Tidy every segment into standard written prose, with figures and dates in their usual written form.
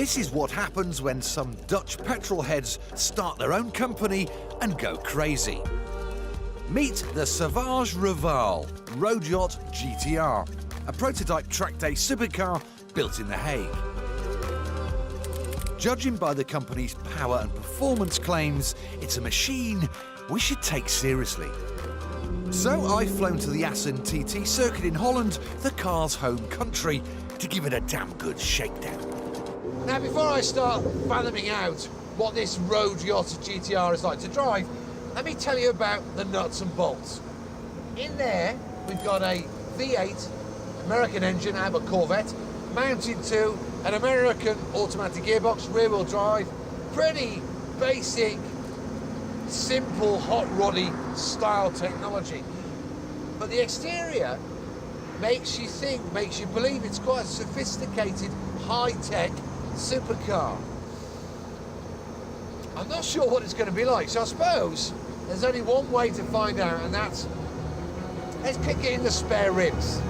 This is what happens when some Dutch petrol heads start their own company and go crazy. Meet the Sauvage Rivale road yacht GTR, a prototype track day supercar built in The Hague. Judging by the company's power and performance claims, it's a machine we should take seriously. So I've flown to the Assen TT circuit in Holland, the car's home country, to give it a damn good shakedown. Now, before I start fathoming out what this road yacht GTR is like to drive, let me tell you about the nuts and bolts. In there, we've got a V8 American engine out of a Corvette, mounted to an American automatic gearbox, rear-wheel drive, pretty basic, simple, hot roddy style technology. But the exterior makes you think, makes you believe it's quite a sophisticated, high-tech supercar. I'm not sure what it's going to be like, so I suppose there's only one way to find out, and that's, let's kick it in the spare ribs.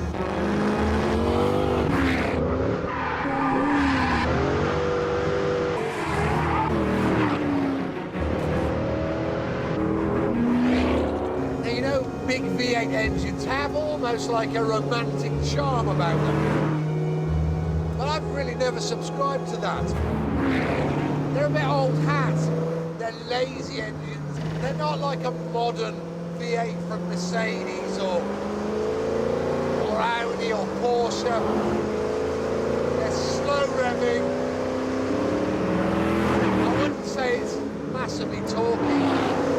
Big V8 engines have almost like a romantic charm about them. But I've really never subscribed to that. They're a bit old hat. They're lazy engines. They're not like a modern V8 from Mercedes or Audi or Porsche. They're slow revving. I wouldn't say it's massively torquey.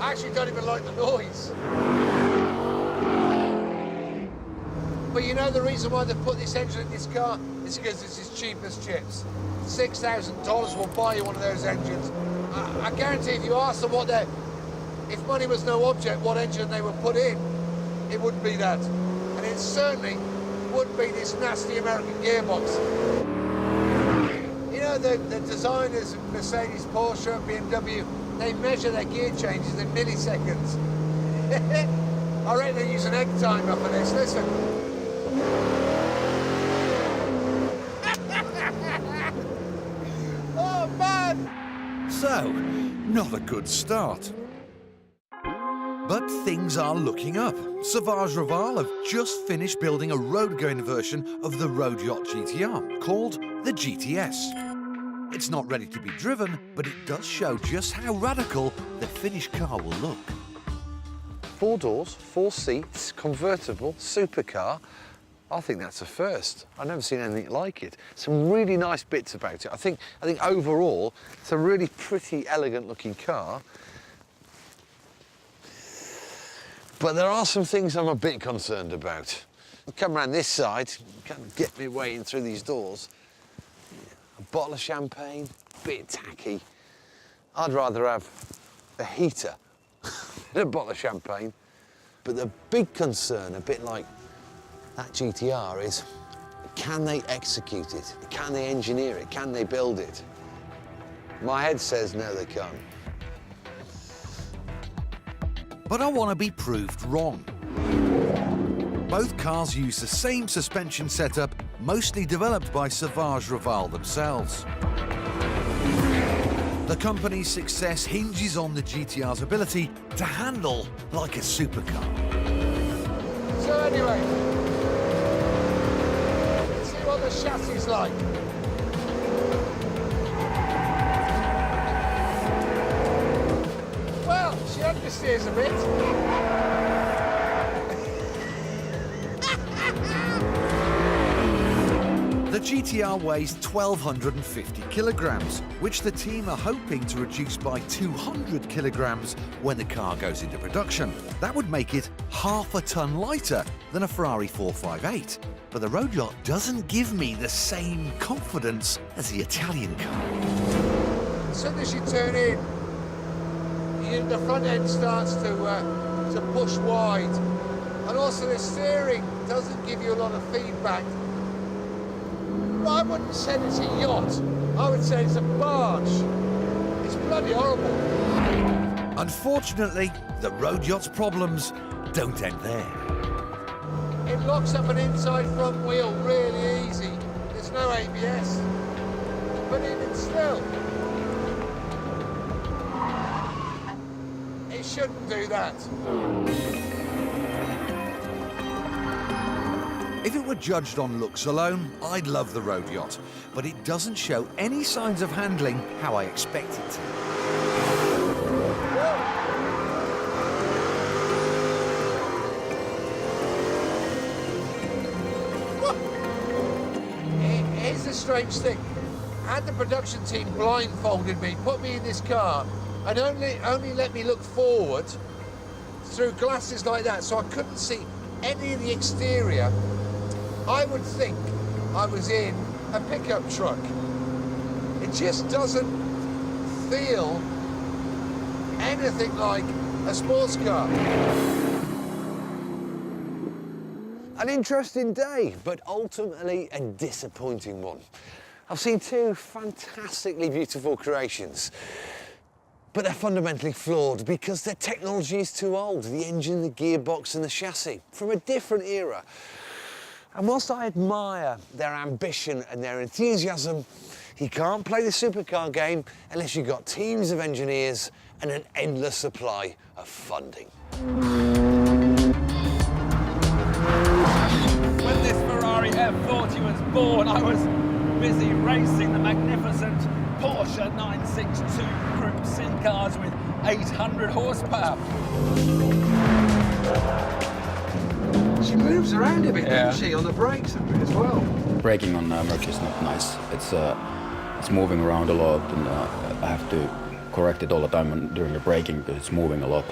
I actually don't even like the noise. But you know the reason why they've put this engine in this car? It's because it's as cheap as chips. $6,000 will buy you one of those engines. I guarantee if you ask them if money was no object, what engine they would put in, it wouldn't be that. And it certainly wouldn't be this nasty American gearbox. You know, the designers of Mercedes, Porsche, BMW, they measure their gear changes in milliseconds. I reckon they use an egg timer for this. Listen. Oh, man! So, not a good start. But things are looking up. Sauvage Rivale have just finished building a road-going version of the road yacht GTR, called the GTS. It's not ready to be driven, but it does show just how radical the finished car will look. 4 doors, 4 seats, convertible, supercar. I think that's a first. I've never seen anything like it. Some really nice bits about it. I think overall, it's a really pretty, elegant-looking car. But there are some things I'm a bit concerned about. I'll come around this side, kind of get my way in through these doors. A bottle of champagne, a bit tacky. I'd rather have a heater than a bottle of champagne. But the big concern, a bit like that GTR, is can they execute it? Can they engineer it? Can they build it? My head says no, they can't. But I want to be proved wrong. Both cars use the same suspension setup, mostly developed by Sauvage Rivale themselves. The company's success hinges on the GTR's ability to handle like a supercar. So anyway, let's see what the chassis is like. Well, she understeers a bit. The GTR weighs 1,250 kilograms, which the team are hoping to reduce by 200 kilograms when the car goes into production. That would make it half a ton lighter than a Ferrari 458. But the road yacht doesn't give me the same confidence as the Italian car. As soon as you turn in, the front end starts to push wide. And also the steering doesn't give you a lot of feedback. Well, I wouldn't say it's a yacht. I would say it's a barge. It's bloody horrible. Unfortunately, the road yacht's problems don't end there. It locks up an inside front wheel really easy. There's There's no ABS. But even still, it shouldn't do that. If it were judged on looks alone, I'd love the road yacht, but it doesn't show any signs of handling how I expect it to. Here's the strange thing. Had the production team blindfolded me, put me in this car, and only let me look forward through glasses like that so I couldn't see any of the exterior, I would think I was in a pickup truck. It just doesn't feel anything like a sports car. An interesting day, but ultimately a disappointing one. I've seen two fantastically beautiful creations, but they're fundamentally flawed because their technology is too old. The engine, the gearbox and the chassis, from a different era. And whilst I admire their ambition and their enthusiasm, you can't play the supercar game unless you've got teams of engineers and an endless supply of funding. When this Ferrari F40 was born, I was busy racing the magnificent Porsche 962 Group C cars with 800 horsepower. She moves around a bit, doesn't she, on the brakes a bit as well? Braking on Merc is not nice. It's moving around a lot, and I have to correct it all the time during the braking because it's moving a lot.